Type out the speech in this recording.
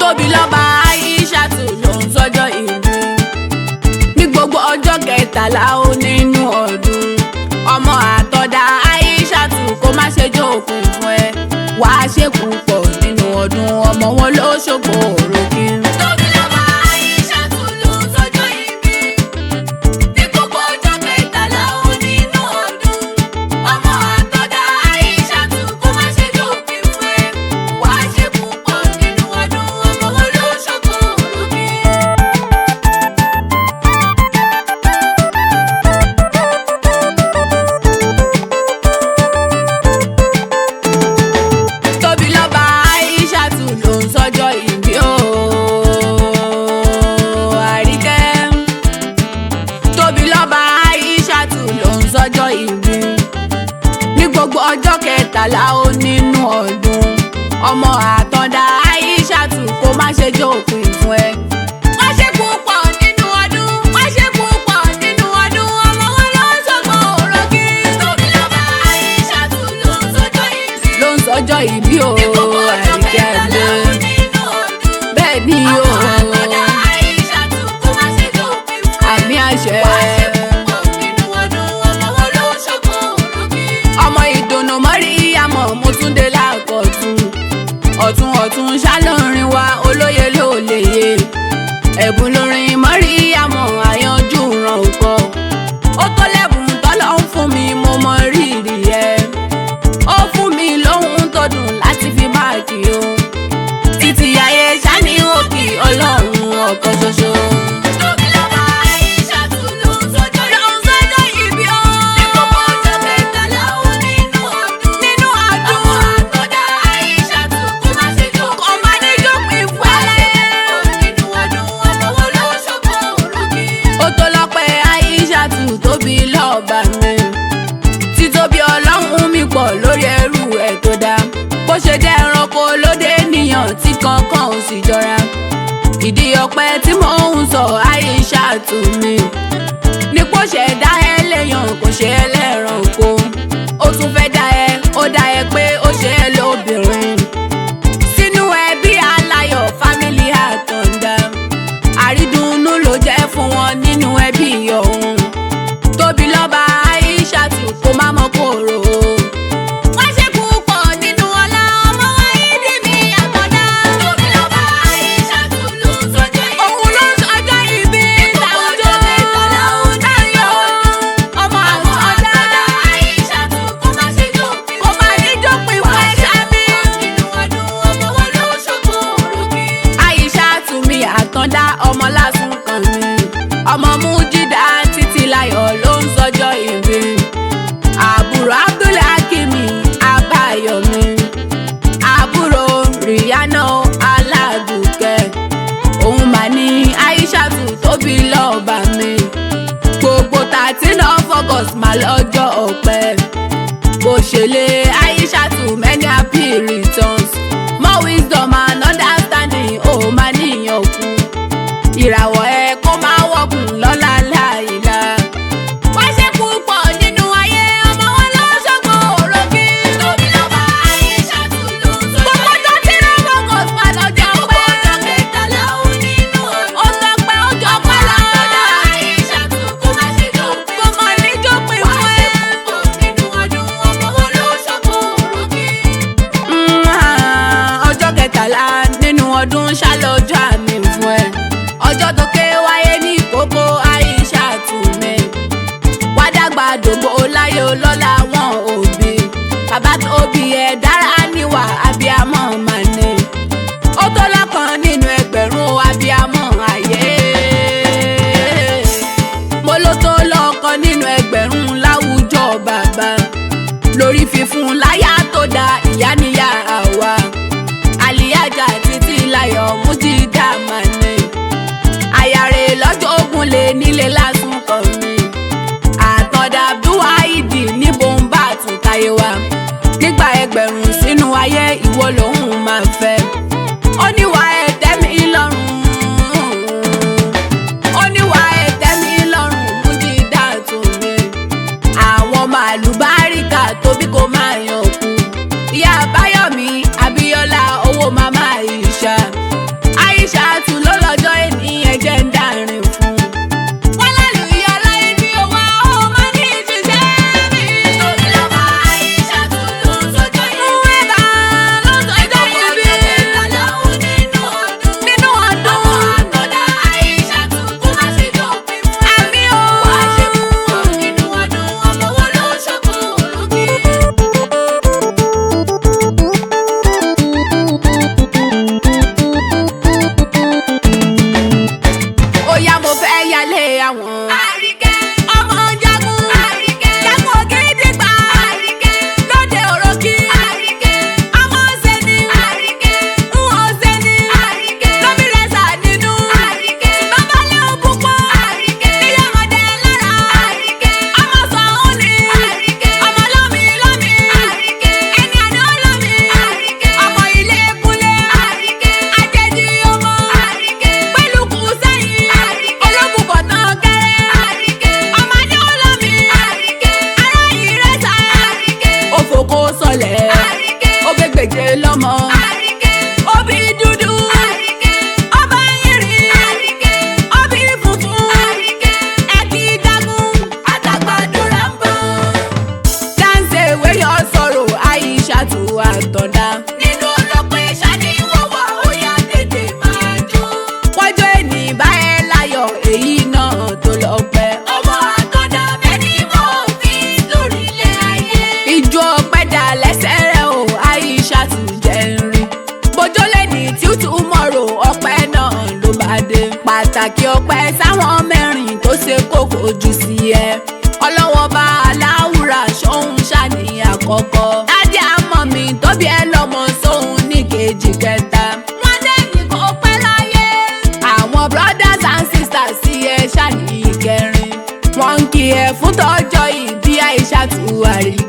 Tobiloba Aishat ló ń sọjọ́ ìbí ní gbogbo ọjọ́ kẹtàlá nínú ọdún. Ọmọ àtọ̀dá Aishat kó má ṣe jókòó fún ẹ, wàá ṣe púpọ̀ nínú ọdún. Ọmọ wọn ló ṣògo òròkì. Tobiloba Aishat ló ń sọjọ́ ìbí ní gbogbo ọjọ́ kẹtàlá nínú ọdún. Ọmọ àtọ̀dá Aishat kó má ṣe jókòó fún ẹ, wàá ṣe púpọ̀ nínú ọdún. Ọmọ wọn ló ṣògo òròkì. Tobiloba Aishat ló ń sọjọ́ ìbí àríkẹ́. Tobiloba Aishat ló ń sọjọ́ ìbí ní gbogbo ọjọ́ kẹtàlá nínú ọdún. Ọmọ àtọ̀dá Aishat kó má ṣe jókòó fún ẹ, wá ṣe púpọ̀ nínú ọdún, wá ṣe púpọ̀ nínú ọdún. Ọmọ wọn ló ń ṣògo òròkì. Tobiloba Aishat ló ń sọjọ́ ìbí àríkẹ́ lé. Bẹ́ẹ̀ ni àmì àṣẹ. Ọmọ ìdùnnú mọ́rí àmọ́ mo tún dé lákọ̀tún. Ọ̀tún ọ̀tún ṣálórin wa olóye ló lè yé. Ẹ̀bùn lórin mọ́rí àmọ́ àyànjú ràn kọ́. Ó tó lẹ́bùn tọ́lọ́ ń fún mi, mo mọ rírì ẹ̀. Ó fún mi lóhun tó dùn láti fi máàkì o. Títí ayé ṣáni òkì Ọlọ́run ọ̀kan ṣoṣo. Tobiloba Aishat ló ń sọjọ́ ìbí ní gbogbo ọjọ́ kẹtàlá nínú ọdún. Ọmọ àtọ̀dá Aishat kó má ṣe jókòó, ọmọ ní jókòó fún ẹ. Nínú ọdún ọmọ wọn ló ṣògo òròkì. Ó tó lọ́pẹ́ Aishat Tobiloba mi. Títóbi Ọlọ́run mi pọ̀ lórí ẹrú ẹ̀ tó dá. Bó ṣe jẹ́ ẹranko lóde ènìyàn tí kankan ò sì jọra. Ìdí ọpẹ́ tí mò ń sọ Aishat mi ní kó ṣe dá ẹ léèyàn, kò ṣe ẹ lẹ́ranko. Ó tún fẹ́ dá ẹ, ó dá ẹ pé ó ṣe ẹ lóbìnrin. Sínú ẹbí aláyọ̀ fámílì Àtàndá, àrídùnnú ló jẹ́ fún wọn nínú ẹbí ọ̀hún. Tobiloba Aishat kó má mọ kóró. Wá ṣe púpọ̀ nínú ọlá, ọmọ wáyé dì mí Àtàndá. Tobiloba Aishat ló ń sọjọ́ ìbí. Òun ló ń sọjọ́ ìbí láwùjọ táyọ̀. Ọmọ Àtàndá Aishat kó má ṣe jókòó, kó má ní jókòó ìwọ ẹ̀ṣẹ̀ mi. Nínú ọdún ọmọ wọn ló ṣògo òròkì. Aishat mi Àtàndá ọmọ lásùn kan mi. Ọmọ Mújídà títí láyọ̀ ló ń sọjọ́ ìbí. Àbúrò Abdulhakimi Abáyọ̀mí. Àbúrò Rihanna Aládùkẹ́. Òun mà ní Aishat Tobiloba mi. Gbogbo 13 of August mà lọ́jọ́ ọ̀pẹ. Bó ṣe lé Aishat many happy returns. More wisdom and understanding ó máa níyàn kú. Ìràwọ̀ ẹ kó máa wọ̀kùn lọ́la láìla. Wá ṣe púpọ̀ nínú ayé, ọmọ wọn ló ṣògo òròkì. Tobiloba Aishat ló ń sọjọ́ ìbí. Gbogbo ọjọ́ tí lọ́wọ́ kò fà lọ́jọ́ pẹ́. Ọjọ́ kẹtàlá nínú ọdún. Ó sọ pé ó jọ pẹ́ lọ. Àtọ̀dá Aishat kó má ṣe jókòó, kó má ní jókòó ìwọ ẹ̀. Wá ṣe púpọ̀ nínú ọdún, ọmọ wọn ló ṣògo òròkì. Ọjọ́ kẹtàlá nínú ọdún ṣálọ́jọ́ àmì fún ẹ. Ọjọ́ tó ké wáyé ní ìkókó Aishat mi. Wá dàgbà dògbò láyé ọlọ́lá wọn òbí. Bàbá tó bí ẹ dára níwà abiyamọ màá ní. Ó tó lọ́kàn nínú ẹgbẹ̀rún abiyamọ ayé. Mo ló tó lọ́kàn nínú ẹgbẹ̀rún láwùjọ bàbá. Lórí fífún láyà tó dá ìyá níyà àwa. Àlìyájà títí láyọ̀ Mújídà màá ní. Àyàrè lọ́jọ́ ogun lè nílé lásùn kan mi. Àtàndá Abdulhaidi ní bòńbà tún táyé wa. Nígbà ẹgbẹ̀rún sínú ayé ìwọ lòun máa fẹ́. Ó níwà ẹ̀tẹ́ mi lọ́rùn. Ó níwà ẹ̀tẹ́ mi lọ́rùn Mújídà tún mi. Àwọn màlúbáríkà tóbi kò máa yàn kú. Ìyá Báyọ̀mí Abíọ́lá owó màmá Aisha. pàtàkì ọpẹ́ sáwọn mẹ́rin tó ṣe kókó jù sí ẹ. ọlọ́wọ́ bá aláwùrà ṣóhun ṣàní àkọ́kọ́. dádì àmọ́ mi tó bí ẹ lọ́mọ sóhun ní kejì kẹta. wọ́n lẹ́yìn kó pẹ́ láyé. àwọn brothers and sisters sí ẹ ṣàní ìkẹrin. wọ́n ń kí ẹ fún tọ́jọ́ ìbí Aisha tu àríkẹ́.